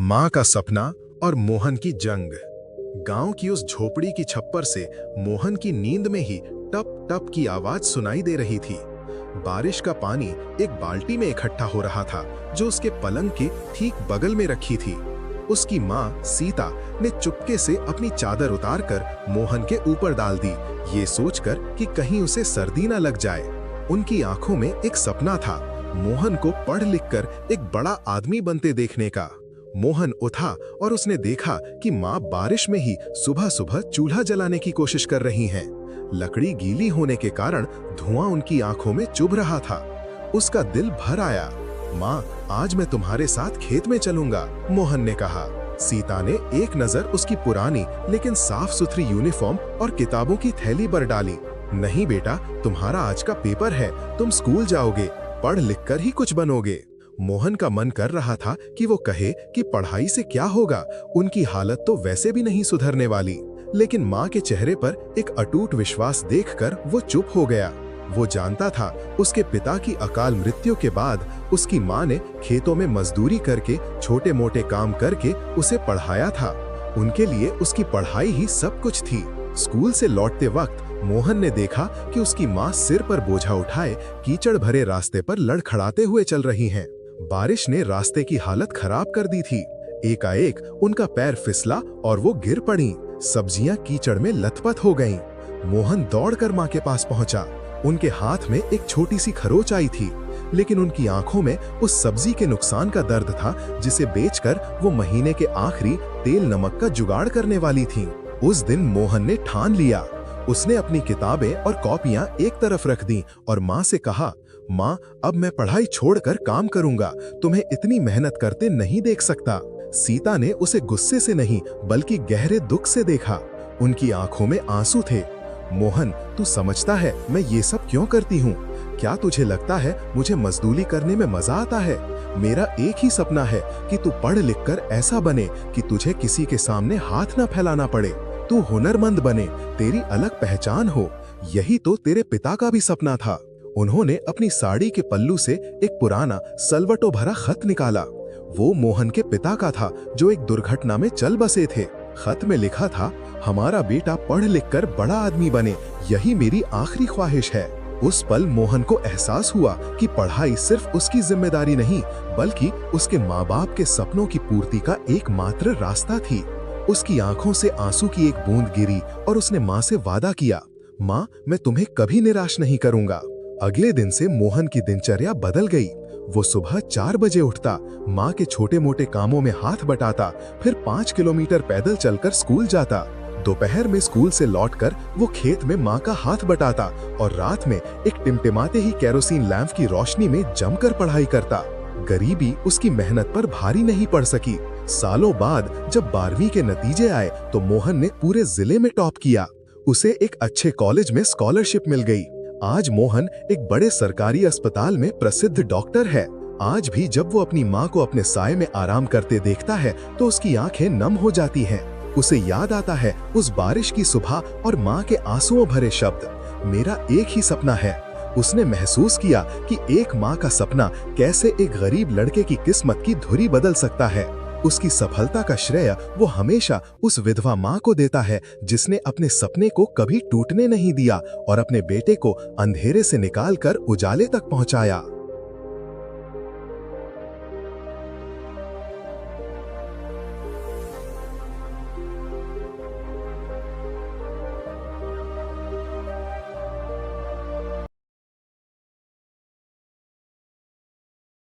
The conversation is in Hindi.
माँ का सपना और मोहन की जंग। गांव की उस झोपड़ी की छप्पर से मोहन की नींद में ही टप टप की आवाज सुनाई दे रही थी। बारिश का पानी एक बाल्टी में इकट्ठा हो रहा था जो उसके पलंग के ठीक बगल में रखी थी। उसकी माँ सीता ने चुपके से अपनी चादर उतारकर मोहन के ऊपर डाल दी, ये सोचकर कि कहीं उसे सर्दी न लग जाए। उनकी आंखों में एक सपना था, मोहन को पढ़ लिखकर एक बड़ा आदमी बनते देखने का। मोहन उठा और उसने देखा कि माँ बारिश में ही सुबह सुबह चूल्हा जलाने की कोशिश कर रही हैं। लकड़ी गीली होने के कारण धुआं उनकी आंखों में चुभ रहा था। उसका दिल भर आया। माँ, आज मैं तुम्हारे साथ खेत में चलूंगा, मोहन ने कहा। सीता ने एक नजर उसकी पुरानी लेकिन साफ सुथरी यूनिफॉर्म और किताबों की थैली पर डाली। नहीं बेटा, तुम्हारा आज का पेपर है, तुम स्कूल जाओगे, पढ़ लिख कर ही कुछ बनोगे। मोहन का मन कर रहा था कि वो कहे कि पढ़ाई से क्या होगा, उनकी हालत तो वैसे भी नहीं सुधरने वाली। लेकिन माँ के चेहरे पर एक अटूट विश्वास देखकर वो चुप हो गया। वो जानता था उसके पिता की अकाल मृत्यु के बाद उसकी माँ ने खेतों में मजदूरी करके छोटे मोटे काम करके उसे पढ़ाया था। उनके लिए उसकी पढ़ाई ही सब कुछ थी। स्कूल से लौटते वक्त मोहन ने देखा कि उसकी माँ सिर पर बोझा उठाए कीचड़ भरे रास्ते पर लड़खड़ाते हुए चल रही हैं। बारिश ने रास्ते की हालत खराब कर दी थी। एकाएक उनका पैर फिसला और वो गिर पड़ी। सब्जियां कीचड़ में लथपथ हो गईं। मोहन दौड़कर माँ के पास पहुंचा। उनके हाथ में एक छोटी सी खरोच आई थी, लेकिन उनकी आंखों में उस सब्जी के नुकसान का दर्द था जिसे बेचकर वो महीने के आखिरी तेल नमक का जुगाड़ करने वाली थीं। उस दिन मोहन ने ठान लिया। उसने अपनी किताबें और कॉपियां एक तरफ रख दी और माँ से कहा, माँ, अब मैं पढ़ाई छोड़कर काम करूंगा, तुम्हें इतनी मेहनत करते नहीं देख सकता। सीता ने उसे गुस्से से नहीं बल्कि गहरे दुख से देखा। उनकी आंखों में आंसू थे। मोहन, तू समझता है मैं ये सब क्यों करती हूँ? क्या तुझे लगता है मुझे मजदूरी करने में मजा आता है? मेरा एक ही सपना है कि तू पढ़ लिख कर ऐसा बने कि तुझे किसी के सामने हाथ ना फैलाना पड़े। तू हुनरमंद बने, तेरी अलग पहचान हो। यही तो तेरे पिता का भी सपना था। उन्होंने अपनी साड़ी के पल्लू से एक पुराना सलवटों भरा खत निकाला। वो मोहन के पिता का था जो एक दुर्घटना में चल बसे थे। खत में लिखा था, हमारा बेटा पढ़ लिख कर बड़ा आदमी बने, यही मेरी आखिरी ख्वाहिश है। उस पल मोहन को एहसास हुआ कि पढ़ाई सिर्फ उसकी जिम्मेदारी नहीं बल्कि उसके माँ बाप के सपनों की पूर्ति का एकमात्र रास्ता थी। उसकी आंखों से आंसू की एक बूंद गिरी और उसने माँ से वादा किया, माँ, मैं तुम्हें कभी निराश नहीं करूंगा। अगले दिन से मोहन की दिनचर्या बदल गई। वो सुबह 4 बजे उठता, माँ के छोटे मोटे कामों में हाथ बटाता, फिर 5 किलोमीटर पैदल चलकर स्कूल जाता। दोपहर में स्कूल से लौटकर वो खेत में माँ का हाथ बटाता और रात में एक टिमटिमाते ही केरोसिन लैंप की रोशनी में जमकर पढ़ाई करता। गरीबी उसकी मेहनत पर भारी नहीं पड़ सकी। सालों बाद जब 12वीं के नतीजे आए तो मोहन ने पूरे जिले में टॉप किया। उसे एक अच्छे कॉलेज में स्कॉलरशिप मिल गई। आज मोहन एक बड़े सरकारी अस्पताल में प्रसिद्ध डॉक्टर है। आज भी जब वो अपनी माँ को अपने साए में आराम करते देखता है तो उसकी आंखें नम हो जाती हैं। उसे याद आता है उस बारिश की सुबह और माँ के आंसुओं भरे शब्द, मेरा एक ही सपना है। उसने महसूस किया कि एक माँ का सपना कैसे एक गरीब लड़के की किस्मत की धुरी बदल सकता है। उसकी सफलता का श्रेय वो हमेशा उस विधवा माँ को देता है जिसने अपने सपने को कभी टूटने नहीं दिया और अपने बेटे को अंधेरे से निकालकर उजाले तक पहुँचाया।